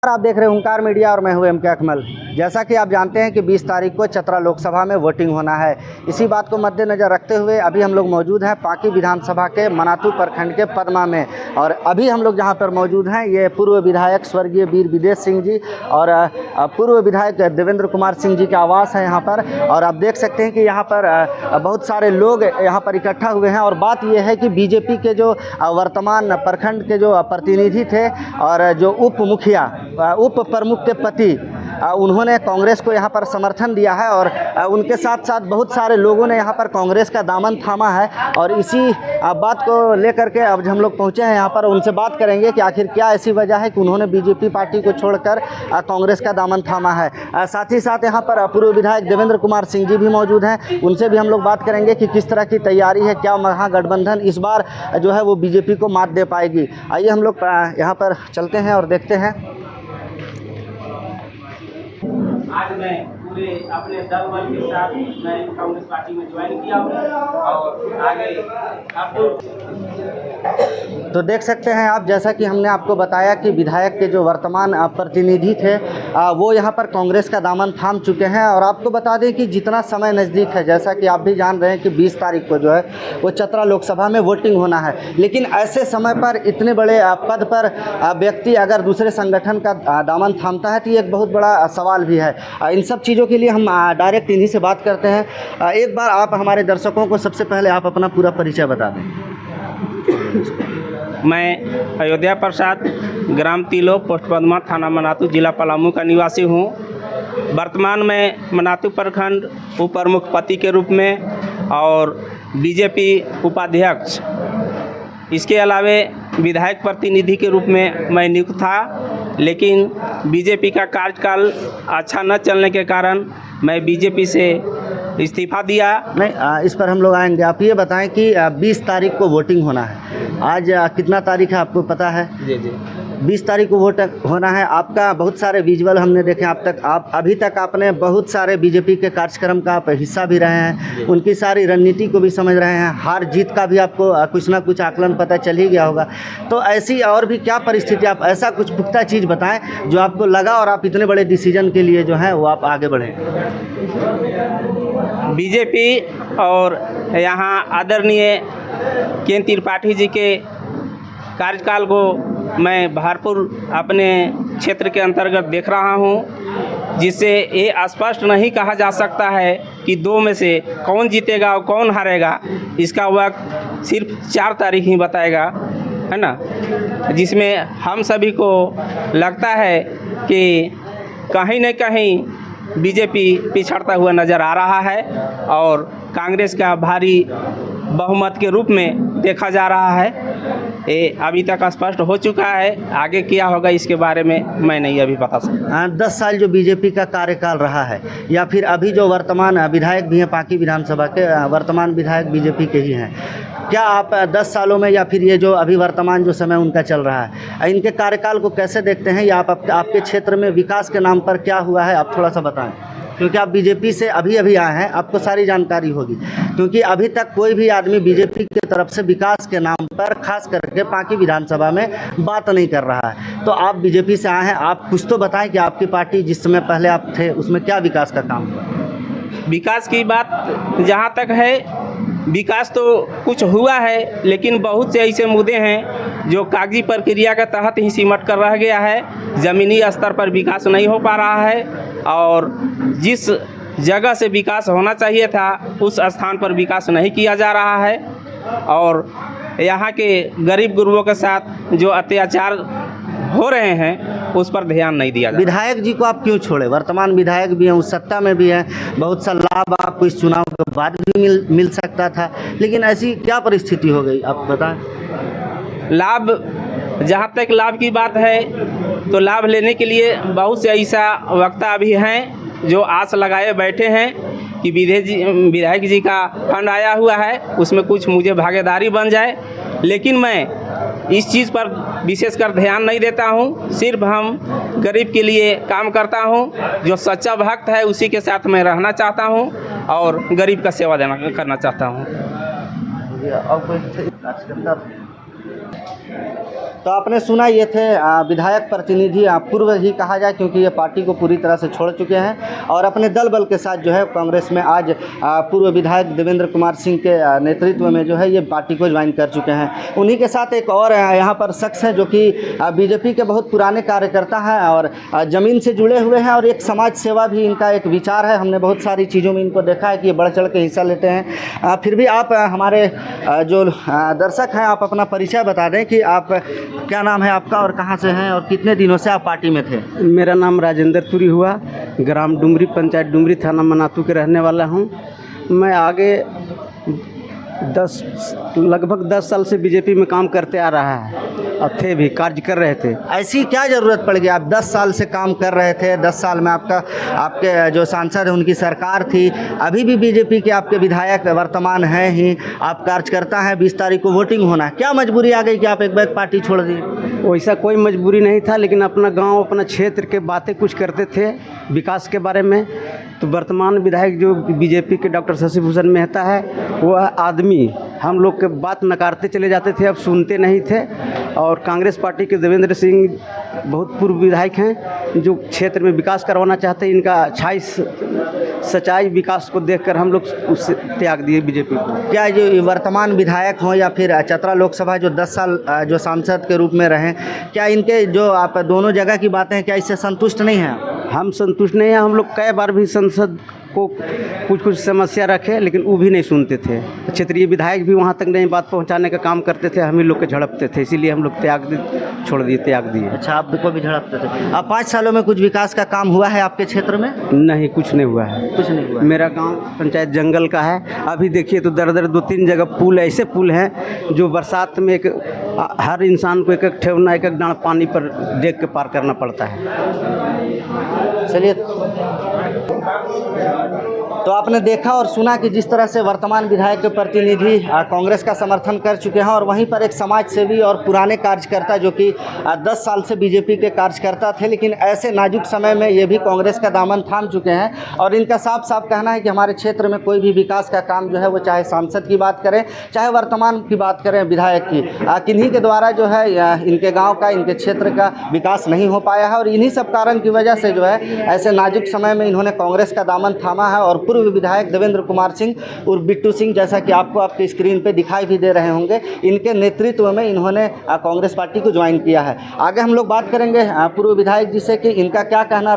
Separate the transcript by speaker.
Speaker 1: आप देख रहे हैं ओंकार मीडिया और मैं हूं एम.के. अकमल। जैसा कि आप जानते हैं कि 20 तारीख को चतरा लोकसभा में वोटिंग होना है। इसी बात को मद्देनज़र रखते हुए अभी हम लोग मौजूद हैं पांकी विधानसभा के मनातू प्रखंड के पदमा में। और अभी हम लोग जहां पर मौजूद हैं ये पूर्व विधायक स्वर्गीय वीर विदेश सिंह जी और पूर्व विधायक देवेंद्र कुमार सिंह जी का आवास है यहाँ पर। और आप देख सकते हैं कि यहाँ पर बहुत सारे लोग यहाँ पर इकट्ठा हुए हैं। और बात यह है कि बीजेपी के जो वर्तमान प्रखंड के जो प्रतिनिधि थे और जो उप प्रमुख के पति उन्होंने कांग्रेस को यहाँ पर समर्थन दिया है। और उनके साथ साथ बहुत सारे लोगों ने यहाँ पर कांग्रेस का दामन थामा है। और इसी बात को लेकर के अब हम लोग पहुँचे हैं यहाँ पर, उनसे बात करेंगे कि आखिर क्या ऐसी वजह है कि उन्होंने बीजेपी पार्टी को छोड़कर कांग्रेस का दामन थामा है। साथ ही साथ यहाँ पर पूर्व विधायक देवेंद्र कुमार सिंह जी भी मौजूद हैं, उनसे भी हम लोग बात करेंगे कि किस तरह की तैयारी है, क्या महागठबंधन इस बार जो है वो बीजेपी को मात दे पाएगी। आइए हम लोग यहाँ पर चलते हैं और देखते हैं।
Speaker 2: आज मैं पूरे अपने दल बल के साथ मैं कांग्रेस पार्टी में ज्वाइन किया हूँ और आगे आपको
Speaker 1: तो देख सकते हैं आप, जैसा कि हमने आपको बताया कि विधायक के जो वर्तमान प्रतिनिधि थे वो यहाँ पर कांग्रेस का दामन थाम चुके हैं। और आपको बता दें कि जितना समय नज़दीक है, जैसा कि आप भी जान रहे हैं कि 20 तारीख को जो है वो चतरा लोकसभा में वोटिंग होना है। लेकिन ऐसे समय पर इतने बड़े पद पर व्यक्ति अगर दूसरे संगठन का दामन थामता है तो ये एक बहुत बड़ा सवाल भी है। इन सब चीज़ों के लिए हम डायरेक्ट इन्हीं से बात करते हैं। एक बार आप हमारे दर्शकों को सबसे पहले आप अपना पूरा परिचय बता दें।
Speaker 2: मैं अयोध्या प्रसाद, ग्राम तिलो, पोस्ट पदमा, थाना मनातू, जिला पलामू का निवासी हूँ। वर्तमान में मनातू प्रखंड उप प्रमुख पति के रूप में और बीजेपी उपाध्यक्ष, इसके अलावे विधायक प्रतिनिधि के रूप में मैं नियुक्त था। लेकिन बीजेपी का कार्यकाल अच्छा न चलने के कारण मैं बीजेपी से इस्तीफा दिया।
Speaker 1: नहीं, इस पर हम लोग आएंगे। आप ये बताएं कि 20 तारीख को वोटिंग होना है। आज कितना तारीख है आपको पता है?
Speaker 2: जी
Speaker 1: 20 तारीख को वोट होना है। आपका बहुत सारे विजुअल हमने देखे। आप अभी तक आपने बहुत सारे बीजेपी के कार्यक्रम का आप हिस्सा भी रहे हैं, उनकी सारी रणनीति को भी समझ रहे हैं, हार जीत का भी आपको कुछ ना कुछ आकलन पता चल ही गया होगा। तो ऐसी और भी क्या परिस्थिति, आप ऐसा कुछ पुख्ता चीज़ बताएं जो आपको लगा और आप इतने बड़े डिसीजन के लिए जो है वो आप आगे बढ़ें।
Speaker 2: बीजेपी और यहाँ आदरणीय केन त्रिपाठी जी के कार्यकाल को मैं भरपूर अपने क्षेत्र के अंतर्गत देख रहा हूँ, जिससे ये स्पष्ट नहीं कहा जा सकता है कि दो में से कौन जीतेगा और कौन हारेगा। इसका वक्त सिर्फ 4 तारीख ही बताएगा, है ना। जिसमें हम सभी को लगता है कि कहीं न कहीं बीजेपी पिछड़ता हुआ नज़र आ रहा है और कांग्रेस का भारी बहुमत के रूप में देखा जा रहा है। ये अभी तक स्पष्ट हो चुका है, आगे क्या होगा इसके बारे में मैं नहीं अभी बता सकता।
Speaker 1: 10 साल जो बीजेपी का कार्यकाल रहा है, या फिर अभी जो वर्तमान विधायक भी हैं पांकी विधानसभा के, वर्तमान विधायक बीजेपी के ही हैं, क्या आप 10 सालों में या फिर ये जो अभी वर्तमान जो समय उनका चल रहा है, इनके कार्यकाल को कैसे देखते हैं? या आपके क्षेत्र में विकास के नाम पर क्या हुआ है, आप थोड़ा सा बताएं, क्योंकि आप बीजेपी से अभी आए हैं, आपको सारी जानकारी होगी। क्योंकि अभी तक कोई भी आदमी बीजेपी की तरफ से विकास के नाम पर खास करके पांकी विधानसभा में बात नहीं कर रहा है। तो आप बीजेपी से आए हैं, आप कुछ तो बताएं कि आपकी पार्टी जिस समय पहले आप थे उसमें क्या विकास का काम हुआ?
Speaker 2: विकास की बात जहाँ तक है, विकास तो कुछ हुआ है, लेकिन बहुत से ऐसे मुद्दे हैं जो कागजी प्रक्रिया के तहत ही सिमट कर रह गया है। ज़मीनी स्तर पर विकास नहीं हो पा रहा है और जिस जगह से विकास होना चाहिए था उस स्थान पर विकास नहीं किया जा रहा है। और यहाँ के गरीब गुरुओं के साथ जो अत्याचार हो रहे हैं उस पर ध्यान नहीं दिया।
Speaker 1: विधायक जी को आप क्यों छोड़े? वर्तमान विधायक भी हैं, उस सत्ता में भी हैं, बहुत सा लाभ आपको इस चुनाव के बाद भी मिल सकता था, लेकिन ऐसी क्या परिस्थिति हो गई आप बताएं।
Speaker 2: लाभ, जहाँ तक लाभ की बात है तो लाभ लेने के लिए बहुत से ऐसा वक्ता भी हैं जो आस लगाए बैठे हैं कि विधायक जी का फंड आया हुआ है, उसमें कुछ मुझे भागीदारी बन जाए। लेकिन मैं इस चीज़ पर विशेषकर ध्यान नहीं देता हूँ। सिर्फ हम गरीब के लिए काम करता हूँ। जो सच्चा भक्त है उसी के साथ मैं रहना चाहता हूँ और गरीब का सेवा करना चाहता हूँ।
Speaker 1: तो आपने सुना ये थे विधायक प्रतिनिधि, पूर्व ही कहा जाए क्योंकि ये पार्टी को पूरी तरह से छोड़ चुके हैं और अपने दल बल के साथ जो है कांग्रेस में आज पूर्व विधायक देवेंद्र कुमार सिंह के नेतृत्व में जो है ये पार्टी को ज्वाइन कर चुके हैं। उन्हीं के साथ एक और यहाँ पर शख्स है जो कि बीजेपी के बहुत पुराने कार्यकर्ता हैं और ज़मीन से जुड़े हुए हैं और एक समाज सेवा भी इनका एक विचार है। हमने बहुत सारी चीज़ों में इनको देखा है कि ये बढ़ चढ़ के हिस्सा लेते हैं। फिर भी आप हमारे जो दर्शक हैं आप अपना परिचय बता दें कि आप क्या नाम है आपका और कहाँ से हैं और कितने दिनों से आप पार्टी में थे?
Speaker 3: मेरा नाम राजेंद्र तुरी हुआ, ग्राम डुमरी, पंचायत डुमरी, थाना मनातू के रहने वाला हूँ। मैं आगे लगभग 10 साल से बीजेपी में काम करते आ रहा है और थे भी, कार्य कर रहे थे।
Speaker 1: ऐसी क्या ज़रूरत पड़ गई? आप 10 साल से काम कर रहे थे, 10 साल में आपके जो सांसद हैं उनकी सरकार थी, अभी भी बीजेपी के आपके विधायक वर्तमान हैं ही, आप कार्यकर्ता हैं, 20 तारीख को वोटिंग होना है, क्या मजबूरी आ गई कि आप एक बार पार्टी छोड़ दिए?
Speaker 3: वैसा कोई मजबूरी नहीं था, लेकिन अपना गांव, अपना क्षेत्र के बातें कुछ करते थे विकास के बारे में। तो वर्तमान विधायक जो बीजेपी के डॉक्टर शशि भूषण मेहता है, वह आदमी हम लोग के बात नकारते चले जाते थे, अब सुनते नहीं थे। और कांग्रेस पार्टी के देवेंद्र सिंह बहुत पूर्व विधायक हैं जो क्षेत्र में विकास करवाना चाहते हैं। इनका अच्छाई सच्चाई विकास को देखकर हम लोग उससे त्याग दिए बीजेपी को।
Speaker 1: क्या जो वर्तमान विधायक हों या फिर चतरा लोकसभा जो 10 साल जो सांसद के रूप में रहें, क्या इनके जो आप दोनों जगह की बातें हैं, क्या इससे संतुष्ट नहीं हैं?
Speaker 3: हम संतुष्ट नहीं हैं। हम लोग कई बार भी संसद को कुछ समस्या रखे, लेकिन वो भी नहीं सुनते थे। क्षेत्रीय विधायक भी वहाँ तक नहीं बात पहुँचाने का काम करते थे, हम ही लोग के झड़पते थे, इसीलिए हम लोग त्याग दिए।
Speaker 1: अच्छा, आपको भी झड़पते थे। अब 5 सालों में कुछ विकास का काम हुआ है आपके क्षेत्र में?
Speaker 3: नहीं, कुछ नहीं हुआ है।
Speaker 1: कुछ नहीं हुआ।
Speaker 3: मेरा गांव पंचायत जंगल का है। अभी देखिए तो दर 2-3 जगह पुल, ऐसे पुल हैं जो बरसात में हर इंसान को एक ठेवना, एक डांड पानी पर देख के पार करना पड़ता है।
Speaker 1: चलिए, तो आपने देखा और सुना कि जिस तरह से वर्तमान विधायक के प्रतिनिधि कांग्रेस का समर्थन कर चुके हैं और वहीं पर एक समाज सेवी और पुराने कार्यकर्ता जो कि 10 साल से बीजेपी के कार्यकर्ता थे, लेकिन ऐसे नाजुक समय में ये भी कांग्रेस का दामन थाम चुके हैं। और इनका साफ साफ कहना है कि हमारे क्षेत्र में कोई भी विकास का काम जो है वो चाहे सांसद की बात करें, चाहे वर्तमान की बात करें विधायक की, किन्हीं के द्वारा जो है इनके गाँव का, इनके क्षेत्र का विकास नहीं हो पाया है। और इन्हीं सब कारण की वजह से जो है ऐसे नाजुक समय में इन्होंने कांग्रेस का दामन थामा है और पूर्व विधायक देवेंद्र कुमार सिंह उर्फ बिट्टू सिंह, जैसा कि आपको आपके स्क्रीन पे दिखाई भी दे रहे होंगे, इनके नेतृत्व में इन्होंने कांग्रेस पार्टी को ज्वाइन किया है। आगे हम लोग बात करेंगे पूर्व विधायक जी से कि इनका क्या कहना